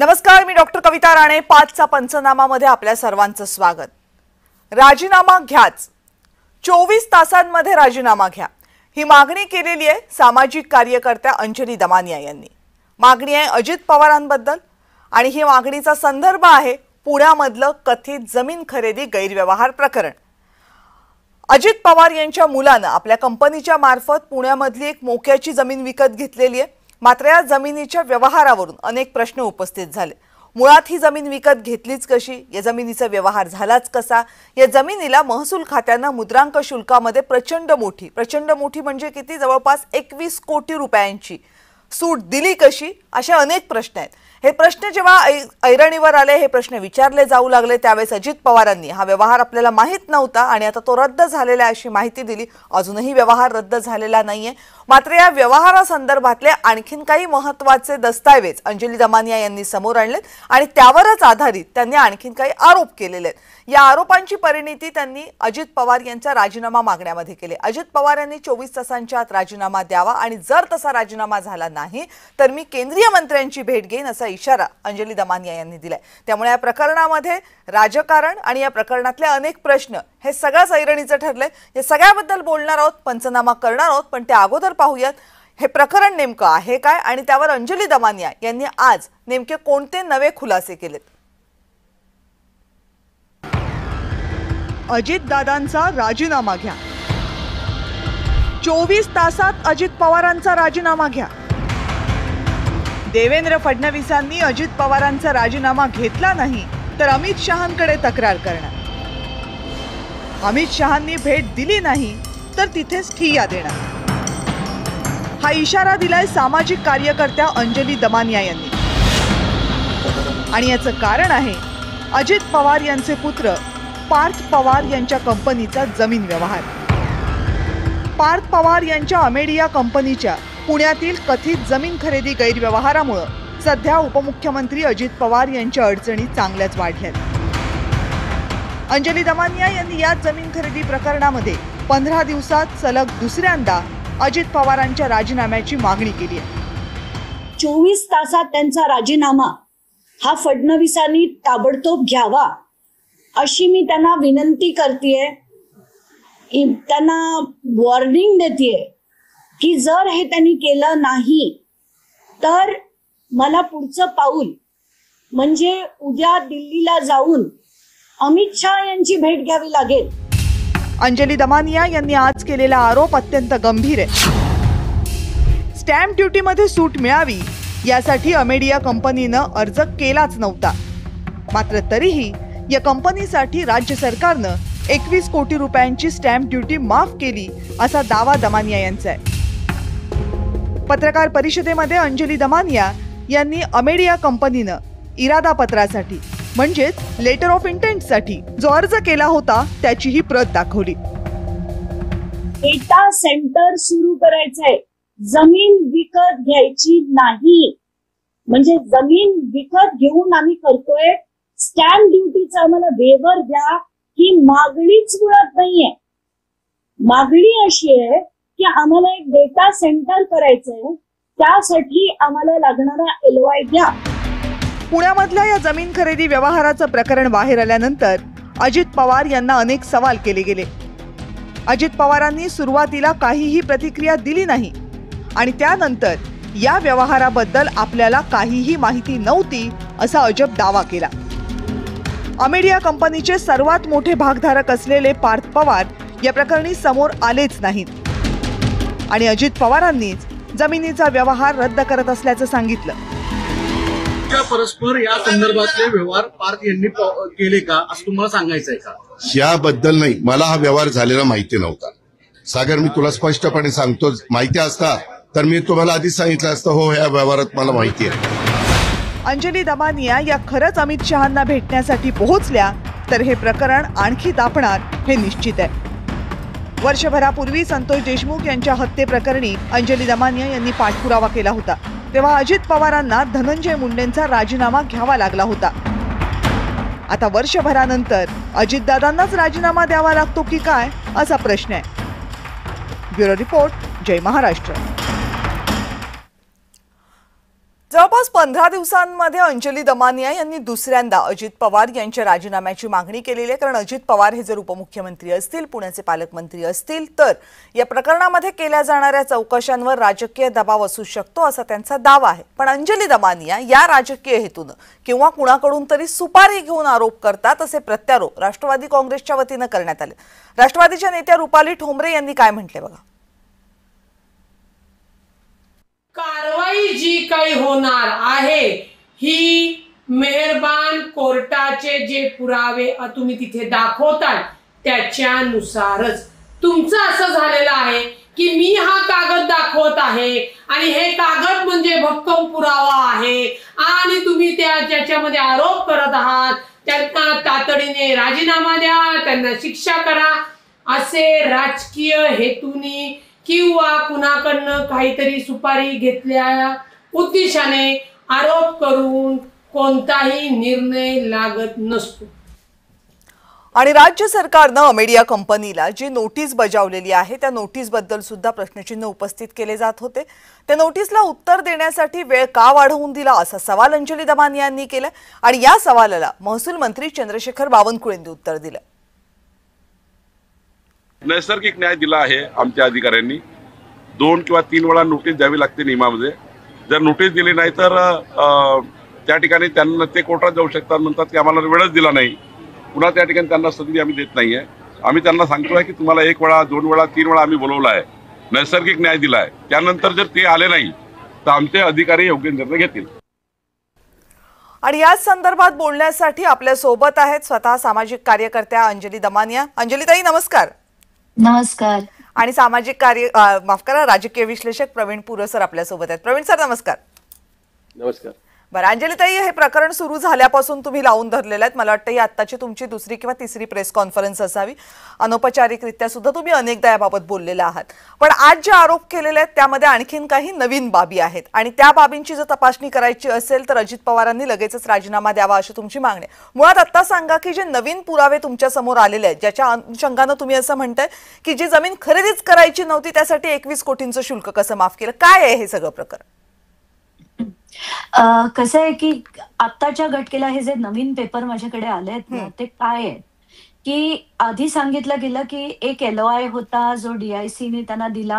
नमस्कार, मी डॉक्टर कविता राणे. 5चा पंचनामामध्ये आपल्या सर्वांचं स्वागत. राजीनामा घ्याच, 24 तासांमध्ये राजीनामा घ्या, ही मागणी केलेली आहे सामाजिक कार्यकर्त्या अंजली दमानिया यांनी. मागणी आहे अजित पवारांबद्दल आणि ही मागणीचा संदर्भ आहे पुण्यामधलं कथित जमीन खरेदी गैरव्यवहार प्रकरण. अजित पवार यांच्या मुलानं आपल्या कंपनीच्या मार्फत पुण्यामधली एक मोक्याची जमीन विकत घेतलेली आहे. मात्र या जमिनीच्या व्यवहारावरून अनेक प्रश्न उपस्थित झाले. मुळात ही जमीन विकत घेतलीच कशी, या जमिनीचा व्यवहार झालाच कसा, या जमिनीला महसूल खात्यानं मुद्रांक शुल्कामध्ये प्रचंड मोठी म्हणजे किती, जवळपास 21 कोटी रुपयांची सूट दिली कशी, असे अनेक प्रश्न आहेत. हे प्रश्न जेव्हा ऐरणीवर आले, हे प्रश्न विचारले जाऊ लागले, त्यावेळेस अजित पवारांनी हा व्यवहार आपल्याला माहीत नव्हता आणि आता तो रद्द झालेला अशी माहिती दिली. अजूनही व्यवहार रद्द झालेला नाहीये. मात्र या व्यवहारासंदर्भातले आणखीन काही महत्त्वाचे दस्तावेज अंजली दमानिया यांनी समोर आणलेत आणि त्यावरच आधारित त्यांनी आणखीन काही आरोप केलेले आहेत. या आरोपांची परिणिती त्यांनी अजित पवार यांचा राजीनामा मागण्यामध्ये केली. अजित पवार यांनी 24 तासांच्या आत राजीनामा द्यावा आणि जर तसा राजीनामा झाला नाही तर मी केंद्रीय मंत्र्यांची भेट घेईन असा इशारा अंजली दमानिया यांनी दिलाय. त्यामुळे या प्रकरणामध्ये राजकारण आणि या प्रकरणातले अनेक प्रश्न हे सगळ्याच ऐरणीचं ठरलंय. या सगळ्याबद्दल बोलणार आहोत, पंचनामा करणार आहोत, पण त्या अगोदर पाहूयात हे प्रकरण नेमकं आहे काय आणि त्यावर अंजली दमानिया यांनी आज नेमके कोणते नवे खुलासे केलेत. अजितदादांचा राजीनामा घ्या, 24 तासात अजित पवारांचा राजीनामा घ्या. देवेंद्र फडणवीसांनी अजित पवारांचा राजीनामा घेतला नाही तर अमित शहांकडे तक्रार करणार. अमित शहांनी भेट दिली नाही तर तिथेच ठिय्या देणार. हा इशारा दिलाय सामाजिक कार्यकर्त्या अंजली दमानिया यांनी. आणि याचं कारण आहे अजित पवार यांचे पुत्र पार्थ पवार यांच्या कंपनीचा जमीन व्यवहार. पार्थ पवार यांच्या अमेडिया कंपनीच्या पुण्यातील कथित जमीन खरेदी गैरव्यवहारामुळे सध्या उपमुख्यमंत्री अजित पवार यांच्या अडचणी चांगल्याच वाढल्यात. अंजली दमानिया यांनी या जमीन खरेदी प्रकरणामध्ये 15 दिवसात सलग दुसऱ्यांदा अजित पवारांच्या राजीनाम्याची मागणी केली आहे. 24 तासात त्यांचा राजीनामा हा फडणवीसांनी ताबडतोब घ्यावा अशी मी त्यांना विनंती करतेय. त्यांना वॉर्निंग देतेय की जर हे त्यांनी केलं नाही तर मला पुढचं पाऊल म्हणजे उद्या दिल्लीला जाऊन अमित शहा यांची भेट घ्यावी लागेल. अंजली दमानिया यांनी आज केलेला आरोप अत्यंत गंभीर आहे. स्टॅम्प ड्युटीमध्ये सूट मिळावी यासाठी अमेडिया कंपनीनं अर्ज केलाच नव्हता. मात्र तरीही या कंपनीसाठी राज्य सरकारनं 21 कोटी रुपयांची स्टॅम्प ड्युटी माफ केली असा दावा दमानिया यांचा आहे. पत्रकार परिषदेमध्ये अंजली दमानिया यांनी अमेडिया कंपनीनं इरादा पत्रासाठी म्हणजेच लेटर ऑफ इंटेंटसाठी जो अर्ज केला होता त्याचीही प्रत दाखवली. डेटा सेंटर सुरू करायचंय, जमीन विकत घ्यायची नाही. म्हणजे जमीन विकत घेऊन आम्ही करतोय, स्टॅम्प ड्युटीचा आम्हाला वेवर द्या ही मागणीच मुळात नाहीये. मागणी अशी आहे की आम्हाला एक डेटा सेंटर करायचंय, त्यासाठी आम्हाला लागणारा LOI द्या. पुण्यामधल्या या जमीन खरेदी व्यवहाराचं प्रकरण बाहेर आल्यानंतर अजित पवार यांना अनेक सवाल केले गेले. अजित पवारांनी सुरुवातीला काहीही प्रतिक्रिया दिली नाही आणि त्यानंतर या व्यवहाराबद्दल आपल्याला काहीही माहिती नव्हती असा अजब दावा केला. अमेडिया कंपनीचे सर्वात मोठे भागधारक असलेले पार्थ पवार या प्रकरणी समोर आलेच नाहीत आणि अजित पवारांनीच जमिनीचा व्यवहार रद्द करत असल्याचं सांगितलं. परस्पर या संदर्भातले व्यवहार पार्थ यांनी केले का असं तुम्हाला सांगायचंय का? याबद्दल नाही, मला हा व्यवहार झालेला माहिती नव्हता. सागर, मी तुला स्पष्टपणे सांगतो, माहिती असता तर मी तुम्हाला आधीच सांगितलं असतं, हो या व्यवहारात मला माहिती आहे. अंजली दमानिया या खरंच अमित शहांना भेटण्यासाठी पोहोचल्या तर हे प्रकरण आणखी तापणार हे निश्चित आहे. वर्षभरापूर्वी संतोष देशमुख यांच्या हत्येप्रकरणी अंजली दमानिया यांनी पाठपुरावा केला होता. तेव्हा अजित पवारांना धनंजय मुंडेंचा राजीनामा घ्यावा लागला होता. आता वर्षभरानंतर अजितदादांनाच राजीनामा द्यावा लागतो की काय असा प्रश्न आहे. ब्युरो रिपोर्ट, जय महाराष्ट्र. जवळपास 15 दिवसांमध्ये अंजली दमानिया यांनी दुसऱ्यांदा अजित पवार यांच्या राजीनाम्याची मागणी केलेली आहे. कारण अजित पवार हे जर उपमुख्यमंत्री असतील, पुण्याचे पालकमंत्री असतील, तर या प्रकरणामध्ये केल्या जाणाऱ्या चौकशांवर राजकीय दबाव असू शकतो असा त्यांचा दावा आहे. पण अंजली दमानिया या राजकीय हेतून किंवा कुणाकडून तरी सुपारी घेऊन आरोप करतात असे प्रत्यारोप राष्ट्रवादी काँग्रेसच्या वतीनं करण्यात आले. राष्ट्रवादीच्या नेत्या रुपाली ठोंबरे यांनी काय म्हटले बघा. कारवाई जी काही होणार आहे ही मेहरबान कोर्टाचे जे पुरावे तुम्ही तिथे दाखवताय त्याच्यानुसारच तुमचं असं झालेलं आहे की मी हा कागद दाखवत आहे आणि हे कागद म्हणजे भक्कम पुरावा आहे आणि तुम्ही त्याच्यामध्ये आरोप करत आहात, त्यांना तातडीने राजीनामा द्या, त्यांना शिक्षा करा, असे राजकीय हेतूने किंवा कुणाकडनं काहीतरी सुपारी घेतल्या उद्देशाने आरोप करून कोणताही निर्णय लागत नसतो. आणि राज्य सरकारनं अमेडिया कंपनीला जी नोटीस बजावलेली आहे त्या नोटीसबद्दल सुद्धा प्रश्नचिन्ह उपस्थित केले जात होते. त्या नोटीसला उत्तर देण्यासाठी वेळ का वाढवून दिला असा सवाल अंजली दमानिया यांनी केला आणि या सवालाला महसूल मंत्री चंद्रशेखर बावनकुळेंनी उत्तर दिलं. नैसर्गिक न्याय दिला आहे आमच्या अधिकाऱ्यांनी. 2 किंवा 3 वेळा नोटीस द्यावी लागते नियमामध्ये. जर नोटीस दिली नाही तर त्या ठिकाणी त्यांना ते कोर्टात जाऊ शकतात, म्हणतात की आम्हाला वेळच दिला नाही. पुन्हा त्या ठिकाणी त्यांना संधी आम्ही देत नाहीये. आम्ही त्यांना सांगतोय की तुम्हाला 1 वेळा 2 वेळा 3 वेळा आम्ही बोलवलं आहे, नैसर्गिक न्याय दिला आहे. त्यानंतर जर ते आले नाही तर आमचे अधिकारी योग्य निर्णय घेतील. आणि याच संदर्भात बोलण्यासाठी आपल्या सोबत आहेत स्वतः सामाजिक कार्यकर्त्या अंजली दमानिया. अंजलीताई नमस्कार. नमस्कार. आणि सामाजिक कार्य माफ करा राजकीय विश्लेषक प्रवीण पुरसर आपल्या सोबत आहेत. प्रवीण सर नमस्कार. नमस्कार. बरं अंजलीताई, हे प्रकरण सुरू झाल्यापासून तुम्ही लावून धरलेलं आहे. मला वाटतं ही आत्ताची तुमची 2री किंवा 3री प्रेस कॉन्फरन्स असावी. अनौपचारिकरित्या सुद्धा तुम्ही अनेकदा याबाबत बोललेला आहात. पण आज जे आरोप केलेले आहेत त्यामध्ये आणखीन काही नवीन बाबी आहेत आणि त्या बाबींची जर तपासणी करायची असेल तर अजित पवारांनी लगेचच राजीनामा द्यावा अशी तुमची मागणी आहे. मुळात आता सांगा की जे नवीन पुरावे तुमच्या समोर आलेले आहेत, ज्याच्या अनुषंगानं तुम्ही असं म्हणताय की जी जमीन खरेदीच करायची नव्हती त्यासाठी 21 कोटींचं शुल्क कसं माफ केलं, काय आहे हे सगळं प्रकरण? कसं आहे की आत्ताच्या घटकेला हे जे नवीन पेपर माझ्याकडे आले आहेत ना ते काय आहे की आधी सांगितलं गेलं की एक LOI होता जो DIC ने त्यांना दिला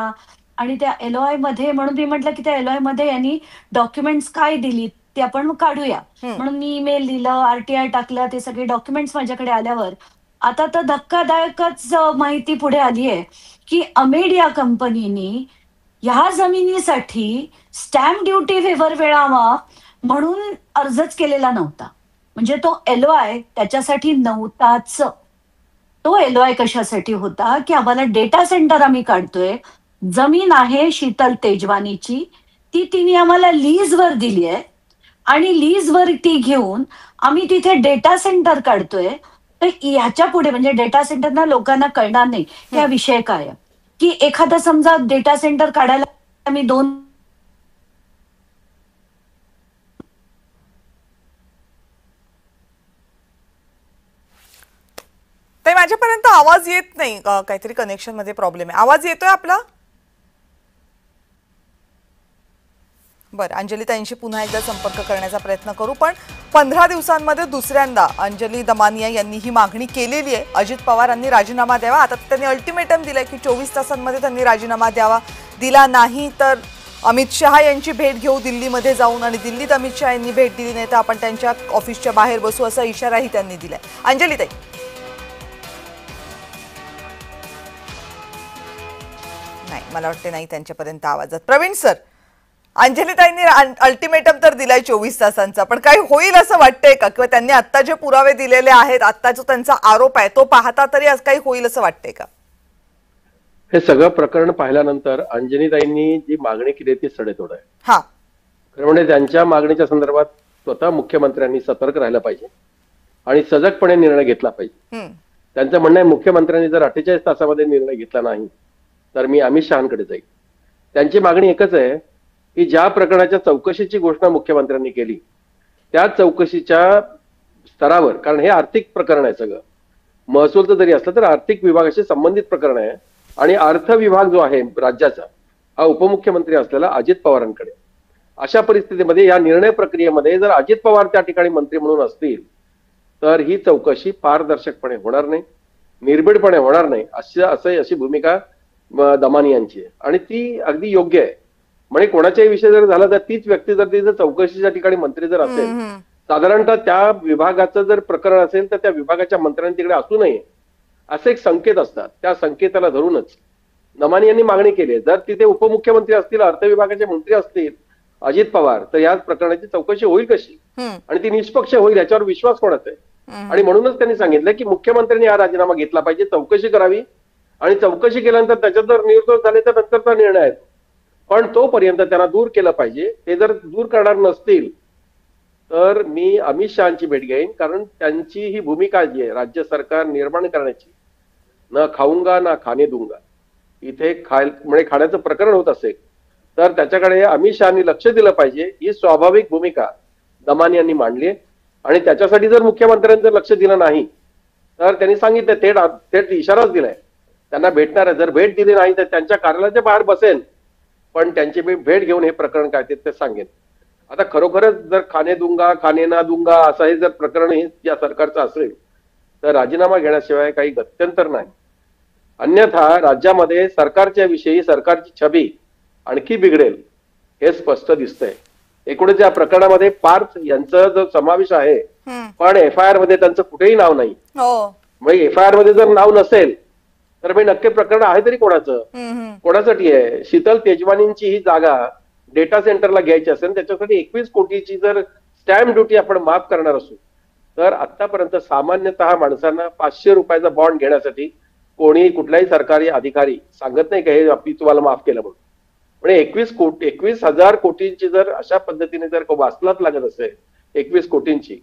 आणि त्या LOI मध्ये, म्हणून मी म्हटलं की त्या LOI मध्ये यांनी डॉक्युमेंट्स काय दिली ते आपण काढूया, म्हणून मी ईमेल दिलं, RTI टाकलं, ते सगळे डॉक्युमेंट्स माझ्याकडे आल्यावर आता तर धक्कादायकच माहिती पुढे आली आहे की अमेडिया कंपनीने ह्या जमिनीसाठी स्टॅम्प ड्युटी वेव्हर मिळावा म्हणून अर्जच केलेला नव्हता. म्हणजे तो LOI त्याच्यासाठी नव्हताच. तो LOI कशासाठी होता की आम्हाला डेटा सेंटर आम्ही काढतोय, जमीन आहे शीतल तेजवानीची, ती तिने आम्हाला लीजवर दिली आहे आणि लीजवर ती घेऊन आम्ही तिथे डेटा सेंटर काढतोय. तर ह्याच्या पुढे म्हणजे डेटा सेंटरना लोकांना कळणार नाही हा विषय काय आहे की एखादा समजा डेटा सेंटर काढायला मी 2 ते माझ्यापर्यंत आवाज येत नाही, काहीतरी कनेक्शन मध्ये प्रॉब्लेम आहे. आवाज येतोय आपला? बरं अंजलीताईंशी पुन्हा एकदा संपर्क करण्याचा प्रयत्न करू. पण 15 दिवसांमध्ये दुसऱ्यांदा अंजली दमानिया यांनी ही मागणी केलेली आहे. अजित पवारांनी राजीनामा द्यावा. आता त्यांनी अल्टिमेटम दिलंय की 24 तासांमध्ये त्यांनी राजीनामा द्यावा. दिला नाही तर अमित शहा यांची भेट घेऊ दिल्लीमध्ये जाऊन आणि दिल्लीत अमित शहा यांनी भेट दिली नाही तर आपण त्यांच्या ऑफिसच्या बाहेर बसू असा इशाराही त्यांनी दिलाय. अंजलीताई नाही, मला वाटते नाही त्यांच्यापर्यंत आवाज जात. प्रवीण सर, अंजलीताईंनी अल्टिमेटम तर दिलाय 24 तासांचा, पण काही होईल असं वाटतंय का? किंवा त्यांनी आता जे पुरावे दिलेले आहेत, आता जो त्यांचा आरोप आहे तो पाहता तरी आज काही होईल असं वाटतंय का? हे सगळं प्रकरण पाहिल्यानंतर अंजलीताईंनी जी मागणी केली ती सडेतोड आहे. हा, खरं म्हणजे त्यांच्या मागणीच्या संदर्भात स्वतः मुख्यमंत्र्यांनी सतर्क राहिलं पाहिजे आणि सजगपणे निर्णय घेतला पाहिजे. त्यांचं म्हणणं आहे मुख्यमंत्र्यांनी जर 48 तासामध्ये निर्णय घेतला नाही तर मी अमित शहांकडे जाईल. त्यांची मागणी एकच आहे की ज्या प्रकरणाच्या चौकशीची घोषणा मुख्यमंत्र्यांनी केली त्या चौकशीच्या स्तरावर, कारण हे आर्थिक प्रकरण आहे, सगळं महसूलचं जरी असलं तर आर्थिक विभागाशी संबंधित प्रकरण आहे आणि अर्थ विभाग जो आहे राज्याचा हा उपमुख्यमंत्री असलेला अजित पवारांकडे, अशा परिस्थितीमध्ये या निर्णय प्रक्रियेमध्ये जर अजित पवार त्या ठिकाणी मंत्री म्हणून असतील तर ही चौकशी पारदर्शकपणे होणार नाही, निर्भीडपणे होणार नाही, अशी भूमिका दमानी यांची आहे आणि ती अगदी योग्य आहे. म्हणजे कोणाच्याही विषय जर झाला तर तीच व्यक्ती जर ती चौकशीच्या ठिकाणी मंत्री जर असेल, साधारणतः त्या विभागाचं जर प्रकरण असेल तर त्या विभागाच्या मंत्र्यांनी तिकडे असू नये असे एक संकेत असतात. त्या संकेताला धरूनच दमानी यांनी मागणी केली आहे. जर तिथे उपमुख्यमंत्री असतील, अर्थ विभागाचे मंत्री असतील अजित पवार, तर या प्रकरणाची चौकशी होईल कशी आणि ती निष्पक्ष होईल याच्यावर विश्वास कोणाचा आहे. आणि म्हणूनच त्यांनी सांगितलं की मुख्यमंत्र्यांनी हा राजीनामा घेतला पाहिजे, चौकशी करावी आणि चौकशी केल्यानंतर त्याच्यात जर निर्दोष झाले तर नंतरचा निर्णय आहे, पण तोपर्यंत त्यांना दूर केलं पाहिजे. ते जर दूर करणार नसतील तर मी अमित शहाची भेट घेईन, कारण त्यांची ही भूमिका जी आहे राज्य सरकार निर्माण करण्याची, न खाऊंगा ना खाणे दूंगा, इथे म्हणजे खाण्याचं प्रकरण होत असेल तर त्याच्याकडे अमित शहानी लक्ष दिलं पाहिजे. ही स्वाभाविक भूमिका दमानी यांनी मांडली आणि त्याच्यासाठी जर मुख्यमंत्र्यांचं लक्ष दिलं नाही तर त्यांनी सांगितलं, थेट इशाराच दिलाय त्यांना भेटणार आहे. जर भेट दिली नाही तर त्यांच्या कार्यालयाच्या बाहेर बसेल, पण त्यांची मी भेट घेऊन हे प्रकरण काय ते सांगेन. आता खरोखरच जर खाणे दूंगा खाणे ना दूंगा असं हे जर प्रकरण हे या सरकारचं असेल तर राजीनामा घेण्याशिवाय काही गत्यंतर नाही. अन्यथा राज्यामध्ये सरकारच्या विषयी सरकारची छबी आणखी बिघडेल हे स्पष्ट दिसतंय. एकूणच या प्रकरणामध्ये पार्थ यांचा जो समावेश आहे, पण FIR मध्ये त्यांचं कुठेही नाव नाही. म्हणजे FIR मध्ये जर नाव नसेल तर मी नक्की प्रकरण आहे तरी कोणासाठी आहे. शीतल तेजवानींची ही जागा डेटा सेंटरला घ्यायची असेल, त्याच्यासाठी 21 कोटीची जर स्टॅम्प ड्युटी आपण माफ करणार असू तर आतापर्यंत सामान्यतः माणसांना 500 रुपयाचा बॉन्ड घेण्यासाठी कोणी कुठलाही सरकारी अधिकारी सांगत नाही का हे आम्ही तुम्हाला माफ केलं म्हणून. म्हणजे 21,000 कोटींची जर अशा पद्धतीने जर वाचलाच लागत असेल 21 कोटींची,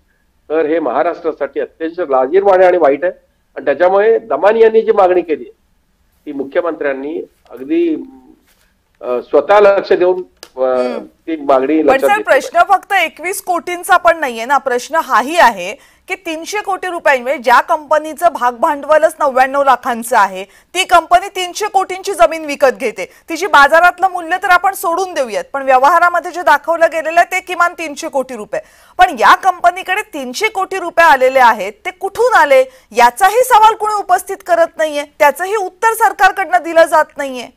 तर हे महाराष्ट्रासाठी अत्यंत लाजिरवाणे आणि वाईट आहे. आणि त्याच्यामुळे दमानी यांनी जी मागणी केली ती मुख्यमंत्र्यांनी अगदी स्वतः लक्ष देऊन ती मागणी. पण सर प्रश्न फक्त 21 कोटींचा पण नाहीये ना, प्रश्न हाही आहे की 300 कोटी रुपये म्हणजे ज्या कंपनीचं भाग भांडवलच 99 लाखांचं आहे, ती कंपनी 300 कोटींची जमीन विकत घेते. तिची बाजारातलं मूल्य तर आपण सोडून देऊयात, पण व्यवहारामध्ये जे दाखवलं गेलेलं आहे ते किमान 300 कोटी रुपये. पण या कंपनीकडे 300 कोटी रुपये आलेले आहेत, ते कुठून आले याचाही सवाल कोणी उपस्थित करत नाहीये, त्याचंही उत्तर सरकारकडनं दिलं जात नाहीये.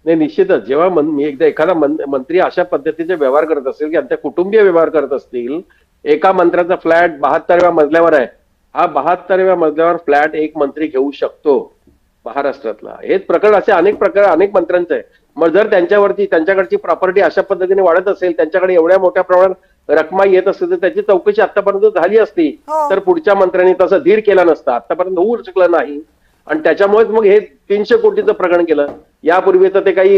नाही, निश्चितच जेव्हा एकदा एखादा मंत्री अशा पद्धतीचे व्यवहार करत असेल की त्यांच्या कुटुंबीय व्यवहार करत असतील, एका मंत्र्याचा फ्लॅट 72व्या मजल्यावर आहे, हा 72व्या मजल्यावर फ्लॅट एक मंत्री घेऊ शकतो महाराष्ट्रातला. हेच प्रकरण असे अनेक मंत्र्यांचं आहे. मग जर त्यांच्याकडची प्रॉपर्टी अशा पद्धतीने वाढत असेल, त्यांच्याकडे एवढ्या मोठ्या प्रमाणात रक्कमा येत असेल तर त्याची चौकशी आतापर्यंत झाली असती तर पुढच्या मंत्र्यांनी तसं धीर केला नसता, आतापर्यंत होऊ शकलं नाही. आणि त्याच्यामुळेच मग हे 300 कोटीचं प्रकरण केलं. यापूर्वी तर ते काही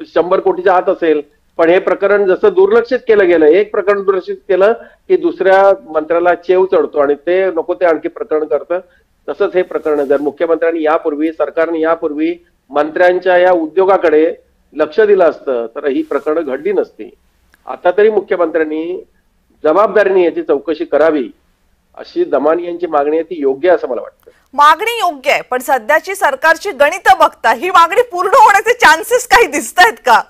100 कोटीच्या आत असेल, पण हे प्रकरण जसं दुर्लक्षित केलं गेलं, एक प्रकरण दुर्लक्षित केलं की दुसऱ्या मंत्र्याला चेव चढतो आणि ते नको ते आणखी प्रकरण करतं. तसंच हे प्रकरण जर मुख्यमंत्र्यांनी सरकारने यापूर्वी मंत्र्यांच्या या उद्योगाकडे लक्ष दिलं असतं तर ही प्रकरणं घडली नसती. आता तरी मुख्यमंत्र्यांनी जबाबदारीने याची चौकशी करावी अशी दमानी यांची मागणी आहे, ती योग्य असं मला वाटतं. मागणी योग्य आहे, पण सध्याची सरकारची गणितं बघता ही मागणी पूर्ण होण्याचे चान्सेस काही दिसत आहेत का?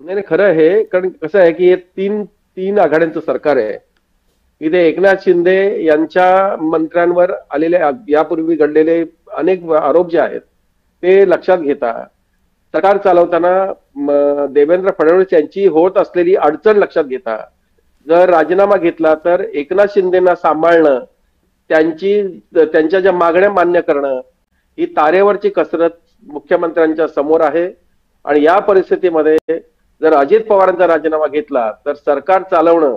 नाही, खरं आहे. कारण कसं आहे की हे तीन आघाड्यांचं सरकार आहे. इथे एकनाथ शिंदे यांच्या मंत्र्यांवर आलेले यापूर्वी घडलेले अनेक आरोप जे आहेत ते लक्षात घेता, सरकार चालवताना देवेंद्र फडणवीस यांची होत असलेली अडचण लक्षात घेता, जर राजीनामा घेतला तर एकनाथ शिंदेना सांभाळणं, त्यांच्या ज्या मागण्या मान्य करणं ही तारेवरची कसरत मुख्यमंत्र्यांच्या समोर आहे. आणि या परिस्थितीमध्ये जर अजित पवारांचा राजीनामा घेतला तर सरकार चालवणं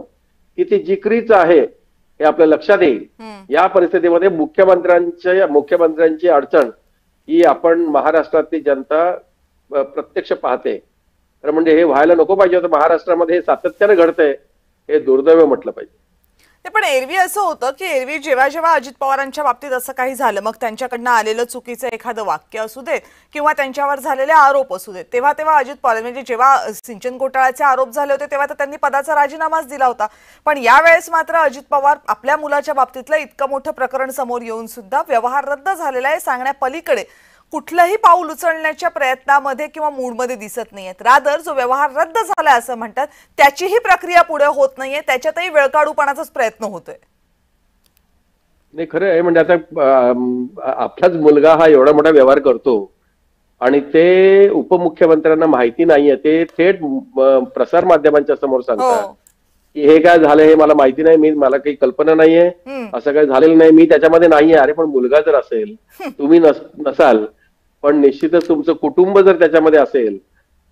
किती जिकरीचं आहे हे आपल्या लक्षात येईल. या परिस्थितीमध्ये मुख्यमंत्र्यांची अडचण ही आपण महाराष्ट्रातली जनता प्रत्यक्ष पाहते. तर म्हणजे हे व्हायला नको पाहिजे होतं. महाराष्ट्रामध्ये हे सातत्याने घडतंय, हे दुर्दैव म्हटलं पाहिजे. पण एरवी असं होतं की एरवी जेव्हा अजित पवारांच्या बाबतीत असं काही झालं, मग त्यांच्याकडनं आलेलं चुकीचं एखादं वाक्य असू देत किंवा त्यांच्यावर झालेले आरोप असू देत, तेव्हा अजित पवार म्हणजे जेव्हा सिंचन घोटाळ्याचे आरोप झाले होते तेव्हा तर त्यांनी पदाचा राजीनामाच दिला होता. पण यावेळेस मात्र अजित पवार आपल्या मुलाच्या बाबतीतलं इतकं मोठं प्रकरण समोर येऊन सुद्धा व्यवहार रद्द झालेला आहे सांगण्यापलीकडे कुठलंही पाऊल उचलण्याच्या प्रयत्नामध्ये किंवा मूडमध्ये दिसत नाहीयेत. रादर जो व्यवहार रद्द झालाय असं म्हणतात त्याचीही प्रक्रिया पुढे होत नाहीये, त्याच्यातही वेळकाढूपणाचाच प्रयत्न होतोय. नाही, खरं आहे. म्हणजे आता आपलाच मुलगा हा एवढा मोठा व्यवहार करतो आणि ते उपमुख्यमंत्र्यांना माहिती नाहीये, ते थेट प्रसार माध्यमांच्या समोर सांगतात की हे काय झालं हे मला माहिती नाही, मला काही कल्पना नाहीये, असं काही झालेलं नाही, मी त्याच्यामध्ये नाहीये. अरे पण मुलगा जर असेल, तुम्ही नसाल, पण निश्चितच तुमचं कुटुंब जर त्याच्यामध्ये असेल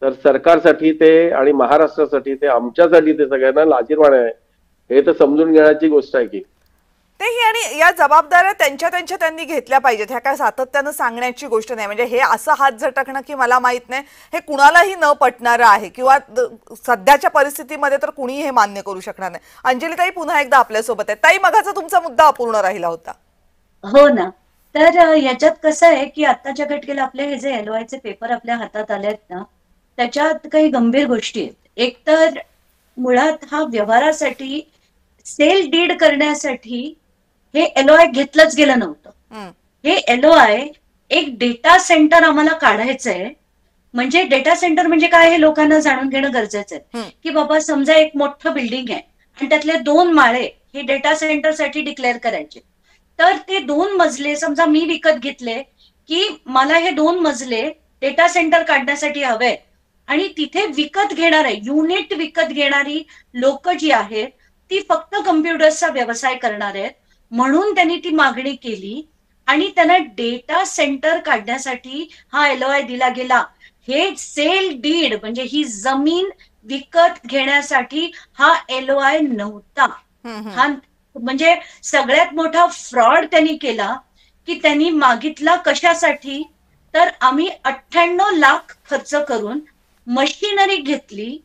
तर सरकारसाठी ते आणि महाराष्ट्रासाठी ते आमच्यासाठी ते सगळ्यांना लाजिरवाणं आहे. हे तर समजून घेण्याची गोष्ट आहे की तेही, आणि या जबाबदाऱ्या त्यांनी घेतल्या पाहिजेत. ह्या काय सातत्यानं सांगण्याची गोष्ट नाही. म्हणजे हे असं हात झटकणं की मला माहित नाही हे कुणालाही न पटणारं आहे किंवा सध्याच्या परिस्थितीमध्ये तर कुणीही हे मान्य करू शकणार नाही. अंजलीताई पुन्हा एकदा आपल्यासोबत आहे. ताई, मगाचा तुमचा मुद्दा अपूर्ण राहिला होता. हो ना. तर याच्यात कसं आहे की आत्ताच्या घटकेला आपले हे जे LOIचे पेपर आपल्या हातात आले आहेत ना, त्याच्यात काही गंभीर गोष्टी आहेत. एक तर मुळात हा व्यवहारासाठी सेल डीड करण्यासाठी हे LOI घेतलंच गेलं नव्हतं. हे LOI एक डेटा सेंटर आम्हाला काढायचंय. म्हणजे डेटा सेंटर म्हणजे काय हे लोकांना जाणून घेणं गरजेचं आहे की बाबा समजा एक मोठं बिल्डिंग आहे आणि त्यातले 2 माळे हे डेटा सेंटरसाठी डिक्लेअर करायचे. तर ते 2 मजले समजा मी विकत घेतले की मला हे 2 मजले डेटा सेंटर काढण्यासाठी हवे आणि तिथे विकत घेणारे युनिट विकत घेणारी लोक जी आहेत ती फक्त कम्प्युटर्सचा व्यवसाय करणार आहेत. म्हणून त्यांनी ती मागणी केली आणि त्यांना डेटा सेंटर काढण्यासाठी हा LOI दिला गेला. हे सेल डीड म्हणजे ही जमीन विकत घेण्यासाठी हा LOI नव्हता. हा म्हणजे सगळ्यात मोठा फ्रॉड त्यांनी केला की त्यांनी मागितला कशासाठी, तर आम्ही 98 लाख खर्च करून मशिनरी घेतली,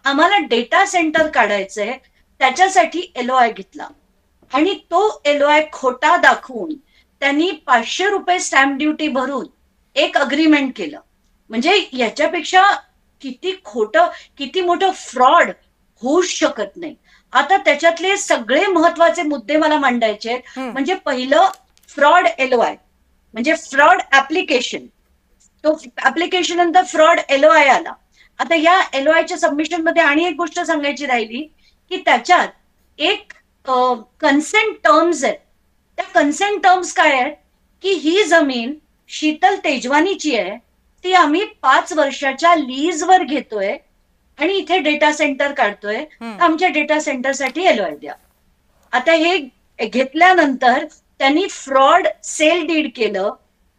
आम्हाला डेटा सेंटर काढायचंय त्याच्यासाठी LOI घेतला आणि तो LOI खोटा दाखवून त्यांनी 500 रुपये स्टॅम्प ड्युटी भरून एक अग्रीमेंट केलं. म्हणजे याच्यापेक्षा किती मोठं फ्रॉड होऊच शकत नाही. आता त्याच्यातले सगळे महत्वाचे मुद्दे मला मांडायचे आहेत. म्हणजे पहिलं फ्रॉड LOI म्हणजे फ्रॉड ऍप्लिकेशन, तो ऍप्लिकेशन नंतर फ्रॉड LOI आला. आता या LOIच्या सबमिशन मध्ये आणि एक गोष्ट सांगायची राहिली की त्याच्यात एक कन्सेंट टर्म्स आहेत. त्या कन्सेंट टर्म्स काय आहेत की ही जमीन शीतल तेजवानीची आहे, ती आम्ही 5 वर्षाच्या लीजवर घेतोय आणि इथे डेटा सेंटर काढतोय, आमच्या डेटा सेंटरसाठी LOI द्या. आता हे घेतल्यानंतर त्यांनी फ्रॉड सेल डीड केलं,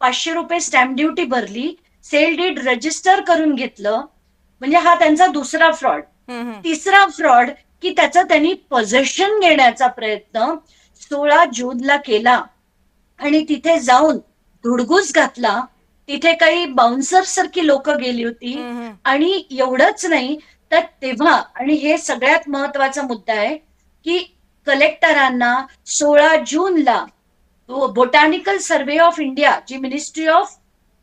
500 रुपये स्टॅम्प ड्युटी भरली, सेल डीड रजिस्टर करून घेतलं. म्हणजे हा त्यांचा दुसरा फ्रॉड. तिसरा फ्रॉड की त्याचा त्यांनी पोझेशन घेण्याचा प्रयत्न 16 जूनला केला आणि तिथे जाऊन धुडगूस घातला. तिथे काही बाउन्सर सारखी लोक गेली होती आणि एवढंच नाही तर तेव्हा, आणि हे सगळ्यात महत्वाचा मुद्दा आहे की कलेक्टरांना 16 जूनला बोटॅनिकल सर्व्हे ऑफ इंडिया जी ministry of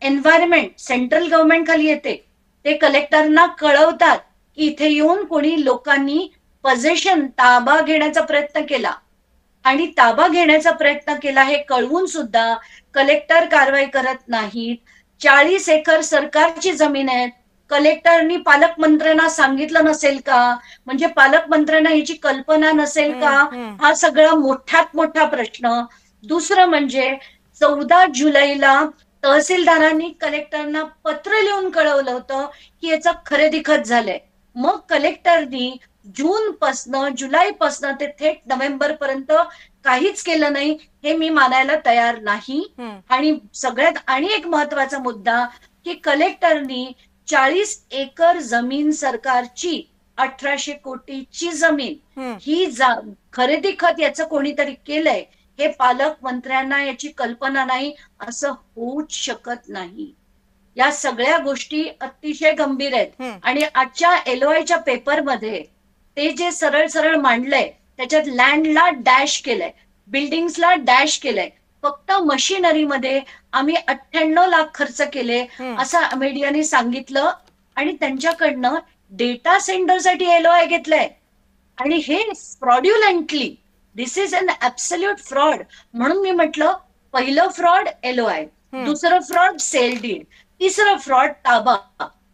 environment central government खाली येते, ते कलेक्टरना कळवतात की इथे येऊन कोणी लोकांनी पोझेशन ताबा घेण्याचा प्रयत्न केला आणि ताबा घेण्याचा प्रयत्न केला हे कळवून सुद्धा कलेक्टर कारवाई करत नाहीत. 40 एकर सरकारची जमीन आहे. कलेक्टरनी पालकमंत्र्यांना सांगितलं नसेल का? म्हणजे पालकमंत्र्यांना ह्याची कल्पना नसेल का? हा सगळा मोठ्यात मोठा प्रश्न. दुसरं म्हणजे 14 जुलैला तहसीलदारांनी कलेक्टरना पत्र लिहून कळवलं होतं की याचं खरेदी खत झालंय. मग कलेक्टरनी जुलैपासनं ते थेट नोव्हेंबर पर्यंत काहीच केलं नाही, हे मी मानायला तयार नाही. आणि सगळ्यात आणि एक महत्वाचा मुद्दा की कलेक्टरनी 40 एकर जमीन सरकारची 1800 कोटीची जमीन ही खरेदी खत याचं कोणीतरी केलंय, हे पालकमंत्र्यांना याची कल्पना नाही, असं होऊच शकत नाही. या सगळ्या गोष्टी अतिशय गंभीर आहेत. आणि आजच्या LOIच्या पेपरमध्ये ते जे सरळ सरळ मांडलंय त्याच्यात लँडला डॅश केलंय, बिल्डिंग्सला डॅश केलंय, फक्त मशिनरीमध्ये आम्ही 98 लाख खर्च केले असं मीडियाने सांगितलं आणि त्यांच्याकडनं डेटा सेंटरसाठी LOI घेतलंय. आणि हे फ्रॉड्युलंटली, दिस इज अन ऍब्सोल्यूट फ्रॉड. म्हणून मी म्हटलं पहिलं फ्रॉड LOI, दुसरं फ्रॉड सेल डीड, तिसरं फ्रॉड ताबा.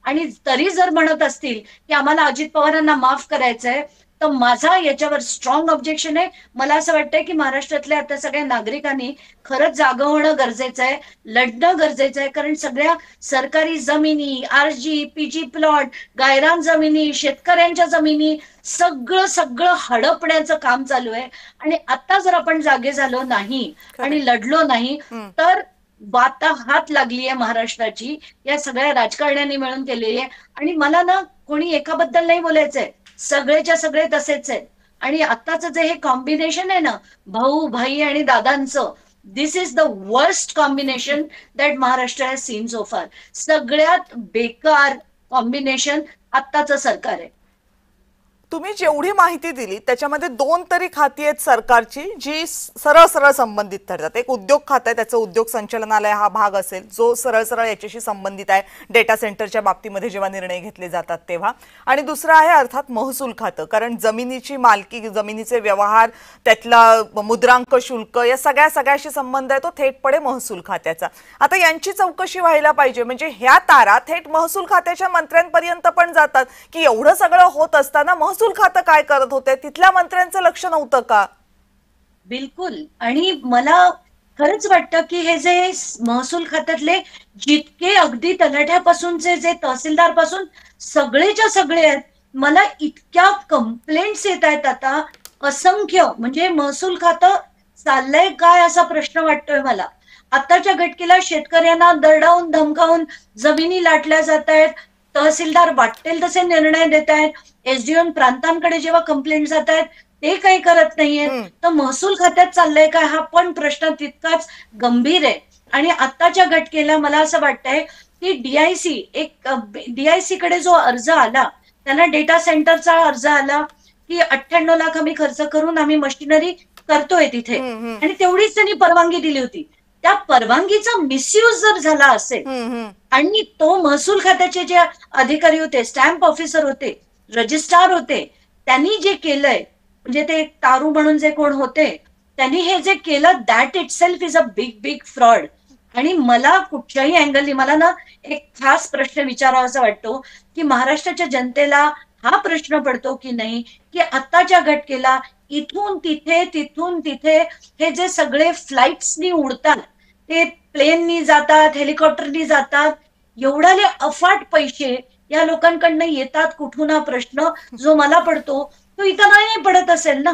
आणि तरी जर म्हणत असतील की आम्हाला अजित पवारांना माफ करायचंय, तर माझा याच्यावर स्ट्रॉंग ऑब्जेक्शन आहे. मला असं वाटतंय की महाराष्ट्रातल्या आता सगळ्या नागरिकांनी खरंच जागं होणं गरजेचं आहे, लढणं गरजेचं आहे. कारण सगळ्या सरकारी जमिनी, आरजी, पीजी प्लॉट, गायरान जमिनी, शेतकऱ्यांच्या जमिनी सगळं हडपण्याचं काम चालू आहे. आणि आता जर आपण जागे झालो नाही आणि लढलो नाही तर वाताहात लागली आहे महाराष्ट्राची, या सगळ्या राजकारण्यांनी मिळून केलेली आहे. आणि मला ना कोणी एकाबद्दल नाही बोलायचंय, सगळेच्या सगळे तसेच आहेत. आणि आत्ताचं जे हे कॉम्बिनेशन आहे ना, भाऊ भाई आणि दादांचं, this is the worst combination that Maharashtra has seen so far. सगळ्यात बेकार कॉम्बिनेशन आत्ताचं सरकार आहे. तुम्ही जेवढी माहिती दिली त्याच्यामध्ये 2 तरी खाती आहेत सरकारची जी सरळ संबंधित ठरतात. एक उद्योग खातं आहे, त्याचं उद्योग संचालनालय हा भाग असेल जो सरळ याच्याशी संबंधित आहे डेटा सेंटरच्या बाबतीमध्ये जेव्हा निर्णय घेतले जातात तेव्हा. आणि दुसरं आहे अर्थात महसूल खातं, कारण जमिनीची मालकी, जमिनीचे व्यवहार, त्यातला मुद्रांक शुल्क, या सगळ्याशी संबंध आहे तो थेटपणे महसूल खात्याचा. आता यांची चौकशी व्हायला पाहिजे. म्हणजे ह्या तारा थेट महसूल खात्याच्या मंत्र्यांपर्यंत पण जातात की एवढं सगळं होत असताना महसूल खातं काय करत होते, तिथल्या मंत्र्यांचं लक्ष नव्हतं का? बिलकुल. आणि मला खरंच वाटतं की हे जे महसूल खात्यातले जितके अगदी तलाठ्यापासूनचे, जे तहसीलदार पासून सगळेच्या सगळे आहेत, मला इतक्या कंप्लेंट्स येत आहेत आता असंख्य. म्हणजे महसूल खातं चाललंय काय असा प्रश्न वाटतोय मला. आताच्या घटकेला शेतकऱ्यांना दरडावून धमकावून जमिनी लाटल्या जात आहेत, तहसीलदार वाटेल तसे निर्णय देत आहेत, एसडीओ प्रांतांकडे जेव्हा कंप्लेंट जात आहेत ते काही करत नाहीये. तर महसूल खात्यात चाललंय काय हा पण प्रश्न तितकाच गंभीर आहे. आणि आताच्या घटकेला मला असं वाटतंय की डीआयसी कडे जो अर्ज आला, त्यांना डेटा सेंटरचा अर्ज आला की 98 लाख आम्ही खर्च करून आम्ही मशिनरी करतोय तिथे, आणि तेवढीच त्यांनी परवानगी दिली होती. त्या परवानगीचा मिसयूज जर झाला असेल आणि तो महसूल खात्याचे जे अधिकारी होते, स्टॅम्प ऑफिसर होते, रजिस्ट्रार होते, त्यांनी जे केलंय, म्हणजे ते तारू म्हणून जे कोण होते, त्यांनी हे जे केलं, that it self is a big fraud. आणि मला कुठच्याही अँगलनी मला ना एक खास प्रश्न विचारावासा वाटतो की महाराष्ट्राच्या जनतेला हा प्रश्न पडतो की नाही की आत्ताच्या घटकेला इथून तिथे हे जे सगळे फ्लाईट्सनी उडतात, ते प्लेननी जातात, हेलिकॉप्टरनी जातात, एवढाले अफाट पैसे या लोकांकडनं येतात कुठून, हा प्रश्न जो मला पडतो तो इथं नाही पडत असेल ना.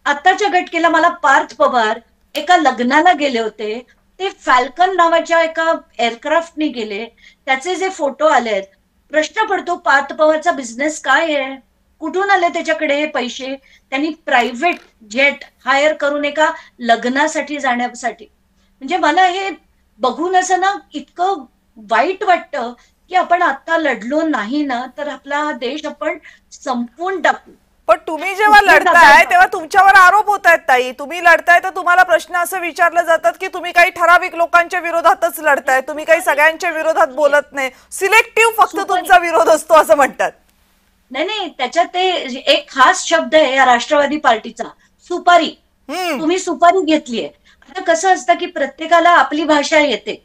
आत्ताच्या घटकेला मला पार्थ पवार एका लग्नाला गेले होते, ते फॅल्कन नावाच्या एका एअरक्राफ्टनी गेले, त्याचे जे फोटो आलेत, प्रश्न पडतो पार्थ पवारचा बिझनेस काय आहे, कुठून आले त्याच्याकडे हे पैसे. त्यांनी प्रायव्हेट जेट हायर करून एका लग्नासाठी जाण्यासाठी. म्हणजे मला हे बघून असं ना इतकं वाईट वाटतं की आपण आता लढलो नाही ना तर आपला हा देश आपण संपवून टाकू. पण तुम्ही जेव्हा लढताय तेव्हा तुमच्यावर आरोप होत आहेत ताई. तुम्ही लढताय तर तुम्हाला प्रश्न असं विचारले जातात की तुम्ही काही ठराविक लोकांच्या विरोधातच लढताय, तुम्ही काही सगळ्यांच्या विरोधात बोलत नाही, सिलेक्टिव्ह फक्त तुमचा विरोध असतो असं म्हणतात. नाही, त्याच्यात ते एक खास शब्द आहे या राष्ट्रवादी पार्टीचा, सुपारी. तुम्ही सुपारी घेतलीये. आता कसं असतं की प्रत्येकाला आपली भाषा येते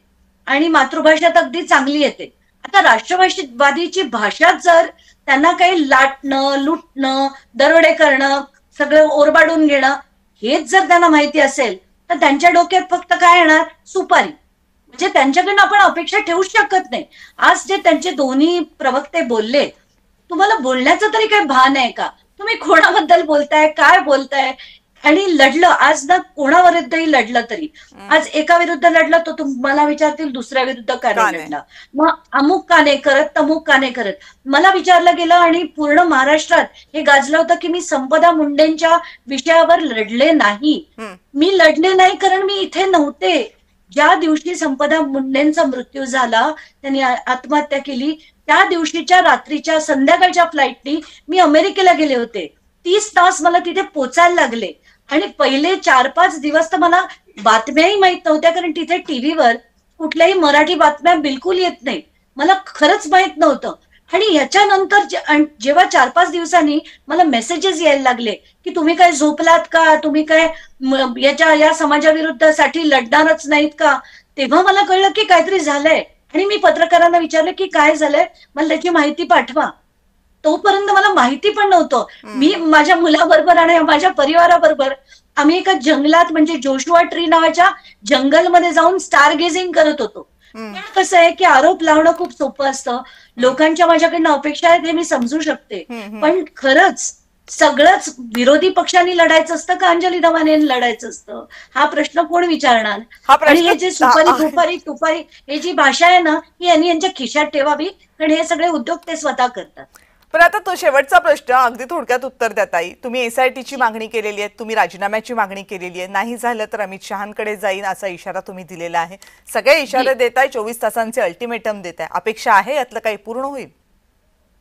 आणि मातृभाषा तर अगदी चांगली येते. आता राष्ट्रवादीची भाषा जर त्यांना काही लाटणं, लुटणं, दरोडे करणं, सगळं ओरबाडून घेणं हेच जर त्यांना माहिती असेल तर त्यांच्या डोक्यात फक्त काय येणार, सुपारी. म्हणजे त्यांच्याकडनं आपण अपेक्षा ठेवू शकत नाही. आज जे त्यांचे दोन्ही प्रवक्ते बोलले, तुम्हाला बोलण्याचं तरी काही भान आहे का? तुम्ही कोणाबद्दल बोलताय, काय बोलताय? आणि लढलं आज ना कोणाविरुद्धही लढलं तरी, आज एका विरुद्ध लढलं तर तुम्हाला विचारतील दुसऱ्या विरुद्ध का नाही लढला, मग अमुक का नाही करत, तमुक का नाही करत. मला विचारलं गेलं आणि पूर्ण महाराष्ट्रात हे गाजलं होतं की मी संपदा मुंडेंच्या विषयावर लढले नाही. मी लढले नाही कारण मी इथे नव्हते. ज्या दिवशी संपदा मुंडेंचा मृत्यू झाला, त्यांनी आत्महत्या केली, त्या दिवशीच्या रात्रीच्या संध्याकाळच्या फ्लाईटनी मी अमेरिकेला गेले होते. 30 तास मला तिथे पोचायला लागले आणि पहिले 4-5 दिवस तर मला बातम्याही माहित नव्हत्या, कारण तिथे टीव्हीवर कुठल्याही मराठी बातम्या बिलकुल येत नाही. मला खरंच माहित नव्हतं. आणि ह्याच्यानंतर जेव्हा 4-5 दिवसांनी मला मेसेजेस यायला लागले की तुम्ही काय झोपलात का, तुम्ही काय या समाजाविरुद्ध साठी लढणारच नाहीत का, तेव्हा मला कळलं की काहीतरी झालंय आणि मी पत्रकारांना विचारलं की काय झालंय, मला त्याची माहिती पाठवा. तोपर्यंत मला माहिती पण नव्हतं. मी माझ्या मुलाबरोबर आणि माझ्या परिवाराबरोबर आम्ही एका जंगलात म्हणजे जोशुआ ट्री नावाच्या जंगलमध्ये जाऊन स्टार गेझिंग करत होतो. पण कसं आहे की आरोप लावणं खूप सोपं असतं, लोकांच्या माझ्याकडनं अपेक्षा आहेत हे मी समजू शकते, पण खरंच सगळंच विरोधी पक्षांनी लढायचं असतं का अंजली दमाने लढायचं असतं, हा प्रश्न कोण विचारणार? आणि हे जे सुपारी तुपारी हे जी भाषा आहे ना, ही यांनी यांच्या खिशात ठेवावी, कारण हे सगळे उद्योग ते स्वतः करतात. पण आता तो शेवटचा प्रश्न अगदी थोडक्यात उत्तर देता येईल. तुम्ही SITची मागणी केलेली आहे, तुम्ही राजीनाम्याची मागणी केलेली आहे, नाही झालं तर अमित शहांकडे जाईन असा इशारा तुम्ही दिलेला आहे. सगळे इशारे देताय, 24 तासांचे अल्टिमेटम देताय. अपेक्षा आहे यातलं काही पूर्ण होईल?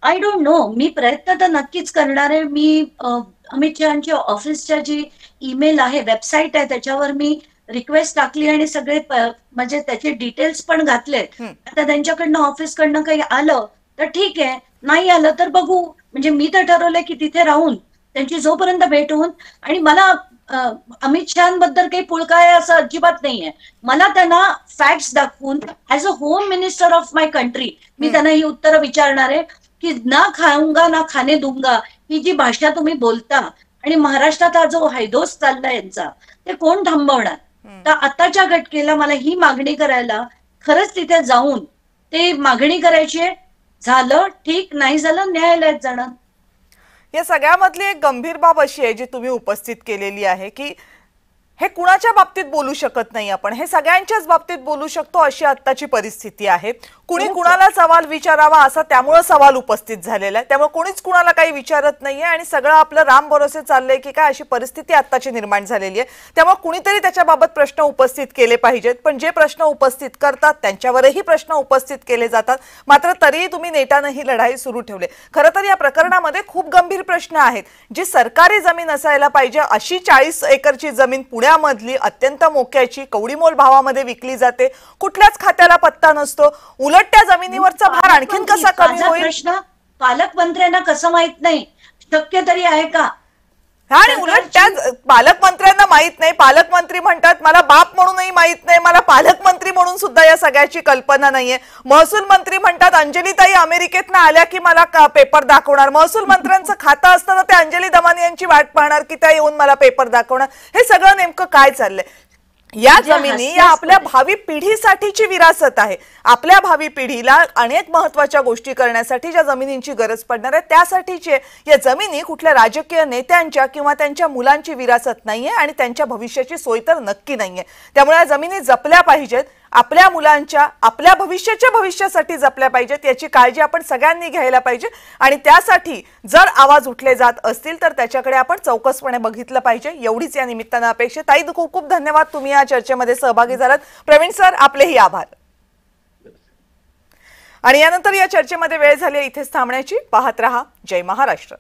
I don't know. मी प्रयत्न तर नक्कीच करणार आहे. मी अमित शहांच्या ऑफिसच्या जी ईमेल आहे, वेबसाईट आहे, त्याच्यावर मी रिक्वेस्ट टाकली आणि सगळे म्हणजे त्याचे डिटेल्स पण घातले. आता त्यांच्याकडनं ऑफिसकडनं काही आलं तर ठीक आहे, नाही आलं तर बघू. म्हणजे मी तर ठरवलंय की तिथे राहून त्यांची जोपर्यंत भेट होऊन, आणि मला अमित शहांबद्दल काही पुळका आहे असं अजिबात नाहीये. मला त्यांना फॅक्ट्स दाखवून as a home minister of my country मी त्यांना ही उत्तरं विचारणार आहे की ना खाऊंगा ना खाने दूंगा ही जी भाषा तुम्ही बोलता आणि महाराष्ट्रात हा जो हैदोस चाललाय यांचा, ते कोण थांबवणार? तर आताच्या घटकेला मला ही मागणी करायला खरंच तिथे जाऊन ते मागणी करायची आहे. झालं ठीक, नाही झालं न्यायालयात जाणार. या सगळ्यामधली एक गंभीर बाब अशी आहे जी तुम्ही उपस्थित केलेली आहे की हे कुणाच्या बाबतीत बोलू शकत नाही आपण, हे सगळ्यांच्याच बाबतीत बोलू शकतो अशी आत्ताची परिस्थिती आहे. कुणी कुणाला सवाल विचारावा असा त्यामुळे सवाल उपस्थित झालेला आहे. त्यामुळे कोणीच कुणाला काही विचारत नाहीये आणि सगळं आपलं राम भरोसे चाललंय की काय अशी परिस्थिती आत्ताची निर्माण झालेली आहे. त्यामुळे कुणीतरी त्याच्याबाबत प्रश्न उपस्थित केले पाहिजेत. पण जे प्रश्न उपस्थित करतात त्यांच्यावरही प्रश्न उपस्थित केले जातात. मात्र तरीही तुम्ही नेटानं ही लढाई सुरू ठेवली. खरं तर या प्रकरणामध्ये खूप गंभीर प्रश्न आहेत. जी सरकारी जमीन असायला पाहिजे अशी 40 एकरची जमीन पुण्यामधली अत्यंत मोक्याची कवडीमोल भावामध्ये विकली जाते. कुठल्याच खात्याला पत्ता नसतो. उलट त्या जमिनीवरचा भार आणखीन कसा कमी होईल? प्रश्न पालकमंत्र्यांना कसं माहित नाही? शक्य तरी आहे का? आणि उलट त्या पालकमंत्र्यांना माहित नाही. पालकमंत्री म्हणतात मला बाप म्हणूनही माहित नाही, मला पालकमंत्री म्हणून सुद्धा या सगळ्याची कल्पना नाहीये. महसूल मंत्री म्हणतात अंजलीताई अमेरिकेतनं आल्या की मला पेपर दाखवणार. महसूल मंत्र्यांचं खातं असताना ते अंजली दमाने यांची वाट पाहणार की त्या येऊन मला पेपर दाखवणार. हे सगळं नेमकं काय चाललंय? या जमिनी या आपल्या भावी पिढीसाठीची विरासत आहे. आपल्या भावी पिढीला अनेक महत्त्वाच्या गोष्टी करण्यासाठी ज्या जमिनींची गरज पडणार आहे त्यासाठीचे या जमिनी कुठल्या राजकीय नेत्यांच्या किंवा त्यांच्या मुलांची विरासत नाहीये आणि त्यांच्या भविष्याची सोय तर नक्की नाहीये. त्यामुळे या जमिनी जपल्या पाहिजेत, आपल्या मुलांच्या आपल्या भविष्यासाठी जपल्या पाहिजेत. याची काळजी आपण सगळ्यांनी घ्यायला पाहिजे आणि त्यासाठी जर आवाज उठले जात असतील तर त्याच्याकडे आपण चौकसपणे बघितलं पाहिजे. एवढीच या निमित्तानं अपेक्षा. ताई खूप खूप धन्यवाद, तुम्ही या चर्चेमध्ये सहभागी झालात. प्रवीण सर आपलेही आभार. आणि यानंतर या चर्चेमध्ये वेळ झाली इथेच थांबण्याची. पाहत रहा जय महाराष्ट्र.